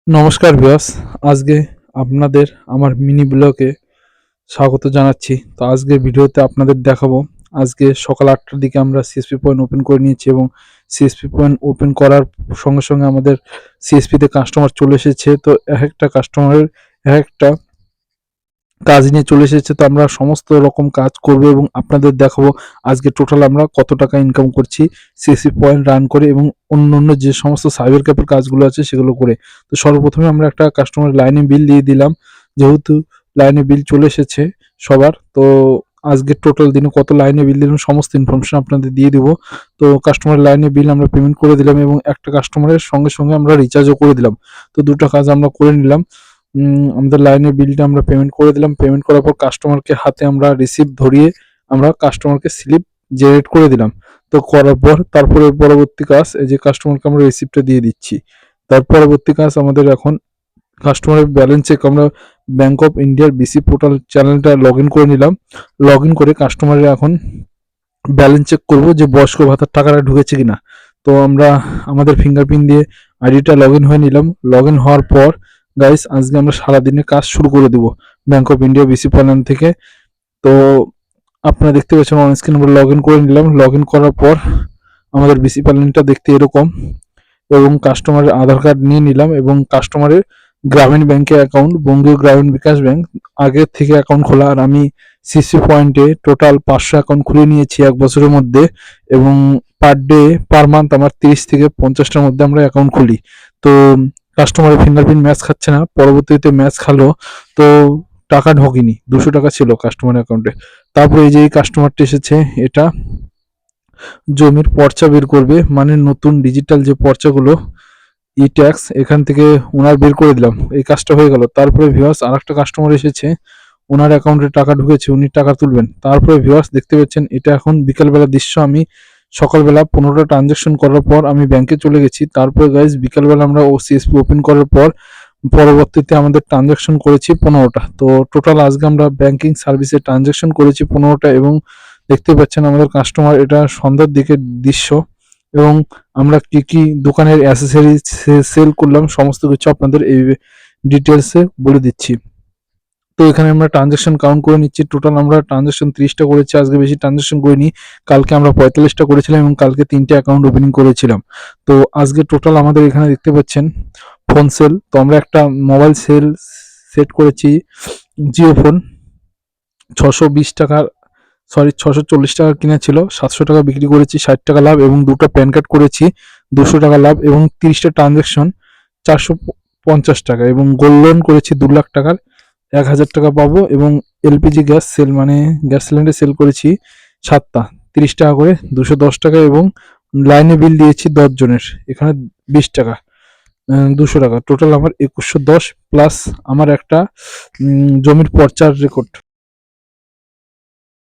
নমস্কার ভিউয়ার্স, আজকে আপনাদের আমার মিনি ব্লগে স্বাগত জানাচ্ছি। তো আজকের ভিডিওতে আপনাদের দেখাবো, আজকে সকাল 8টার দিকে আমরা সিএসপি পয়েন্ট ওপেন করে নিয়েছি এবং সিএসপি পয়েন্ট ওপেন করার সঙ্গে সঙ্গে আমাদের সিএসপিতে কাস্টমার চলে এসেছে। তো এক একটা কাস্টমারের এক একটা কাজ নিয়ে চলে এসেছে। তো আমরা সমস্ত রকম কাজ করব এবং আপনাদের দেখাবো আজকে টোটাল আমরা কত টাকা ইনকাম করছি সিএসপি পয়েন্ট রান করে এবং অন্যান্য যে সমস্ত সাইবার ক্যাফের কাজগুলো আছে সেগুলো করে। তো সর্বপ্রথমে আমরা একটা কাস্টমার লাইনে বিল দিয়ে দিলাম, যেহেতু লাইনে বিল চলে এসেছে সবার। তো আজকে টোটাল দিনে কত লাইনে বিল দিলাম সমস্ত ইনফরমেশন আপনাদের দিয়ে দিব। তো কাস্টমার লাইনে বিল আমরা পেমেন্ট করে দিলাম এবং একটা কাস্টমারের সঙ্গে সঙ্গে আমরা রিচার্জও করে দিলাম। তো দুটো কাজ আমরা করে নিলাম। আমাদের লাইনের বিলটা আমরা পেমেন্ট করে দিলাম। পেমেন্ট করার পর কাস্টমারকে হাতে আমরা রিসিপ্ট ধরিয়ে আমরা কাস্টমারকে স্লিপ জেনারেট করে দিলাম। তো করার পর তারপরে পরবর্তী কাজ, এই যে কাস্টমারকে আমরা রিসিপ্টটা দিয়ে দিচ্ছি। তার পরবর্তী কাজ আমাদের এখন কাস্টমারের ব্যালেন্স চেক আমরা ব্যাংক অফ ইন্ডিয়ার বিসি পোর্টাল চ্যানেলটা লগ ইন করে নিলাম। লগ ইন করে কাস্টমারের এখন ব্যালেন্স চেক করব যে বয়স্ক ভাতার টাকাটা ঢুকেছে কিনা। তো আমরা আমাদের ফিঙ্গারপ্রিন্ট দিয়ে আইডিটা লগ ইন হয়ে নিলাম। লগ ইন হওয়ার পর গাইস আজকে আমরা সারাদিনের কাজ শুরু করে দিব bank of India BC plan থেকে। তো আপনারা দেখতে পাচ্ছেন অন স্ক্রিন আমরা লগ ইন করে নিলাম। লগ ইন করার পর আমাদের বিসি প্ল্যানটা দেখতে এরকম, এবং কাস্টমারের আধার কার্ড নিয়ে নিলাম এবং কাস্টমারের গ্রামীণ ব্যাংকে অ্যাকাউন্ট, বঙ্গীয় গ্রামীণ বিকাশ ব্যাংক আগের থেকে অ্যাকাউন্ট খোলা। আর আমি সিসি পয়েন্টে টোটাল 500 অ্যাকাউন্ট খুলে নিয়েছি 1 বছরের মধ্যে, এবং পার ডে পার মান্থ আমার 30 থেকে 50টার মধ্যে আমরা অ্যাকাউন্ট খুলি। তো কাস্টমারের ফিঙ্গারপ্রিন্ট ম্যাচ খাচ্ছে না, পরবর্তীতে ম্যাচ খালো। তো টাকা ঢোকেনি, 200 টাকা ছিল কাস্টমার অ্যাকাউন্টে। তারপরে এই যে এই কাস্টমারটি এসেছে, এটা জমির পর্চা বের করবে, মানে নতুন ডিজিটাল যে পর্চাগুলো ই ট্যাক্স, এখান থেকে ওনার বের করে দিলাম। এই কাজটা হয়ে গেল। তারপরে ভিউয়ার্স আরেকটা কাস্টমার এসেছে, ওনার অ্যাকাউন্টে টাকা ঢুকেছে, উনি টাকা তুলবেন। তারপরে ভিউয়ার্স দেখতে পাচ্ছেন এটা এখন বিকালবেলা দৃশ্য। আমি সকালবেলা 15টা ট্রানজাকশন করার পর আমি ব্যাংকে চলে গেছি। তারপরে গাইজ বিকালবেলা আমরা ও সিএসপি ওপেন করার পর পরবর্তীতে আমাদের ট্রানজাকশন করেছি 15টা। তো টোটাল আজকে আমরা ব্যাংকিং সার্ভিসে ট্রানজাকশন করেছি 15টা, এবং দেখতে পাচ্ছেন আমাদের কাস্টমার, এটা সন্ধ্যার দিকের দৃশ্য। এবং আমরা কি কি দোকানের অ্যাসেসরিজ সেল করলাম সমস্ত কিছু আপনাদের এই ডিটেলসে বলে দিচ্ছি। তো এখানে আমরা ট্রানজাকশন কাউন্ট করে নিচ্ছি। টোটাল আমরা ট্রানজাকশন 30টা করেছি, আজকে বেশি ট্রানজাকশন করিনি। কালকে আমরা 45টা করেছিলাম এবং কালকে 3টে অ্যাকাউন্ট ওপেনিং করেছিলাম। তো আজকে টোটাল আমাদের এখানে দেখতে পাচ্ছেন ফোন সেল। তো আমরা একটা মোবাইল সেল সেট করেছি, জিও ফোন। 620 টাকার, সরি 640 টাকা কিনেছিল, 700 টাকা বিক্রি করেছি, 60 টাকা লাভ, এবং দুটো প্যান কার্ড করেছি, 200 টাকা লাভ, এবং 30টা ট্রানজাকশন 450 টাকা, এবং গোল্ড লোন করেছি 2 লাখ টাকার, 1,000 টাকা পাবো। এবং এলপিজি গ্যাস সেল, মানে গ্যাস সিলিন্ডার সেল করেছি 7টা, 30 টাকা করে, 210 টাকা, এবং লাইনে বিল দিয়েছি 10 জনের, এখানে 20 টাকা, 200 টাকা। টোটাল আমার 2110, প্লাস আমার একটা জমির পর্চার রেকর্ড।